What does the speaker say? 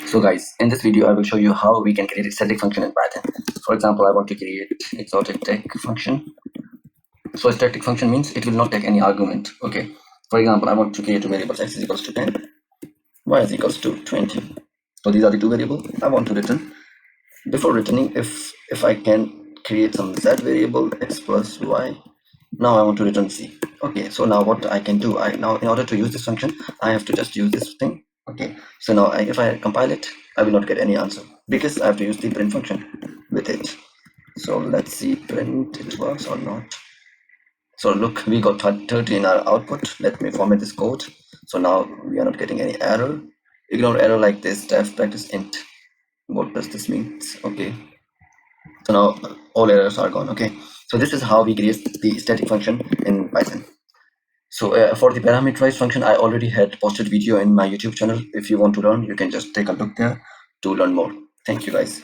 So guys, in this video I will show you how we can create a static function in Python. For example, I want to create exotic tech function. So a static function means it will not take any argument. Okay. For example, I want to create two variables: x is equals to 10, y is equals to 20. So these are the two variables I want to return. Before returning, if I can create some z variable x plus y. Now I want to return c. Okay, so now what I can do, now in order to use this function, I have to just use this thing. Okay, so now if I compile it, I will not get any answer because I have to use the print function with it. So let's see print it works or not. So look, we got 30 in our output. Let me format this code. So now we are not getting any error. Ignore error like this, def practice int. What does this mean? Okay, so now all errors are gone. Okay, so this is how we create the static function in Python. So for the parameterized function, I already had posted video in my YouTube channel. If you want to learn, you can just take a look there to learn more. Thank you guys.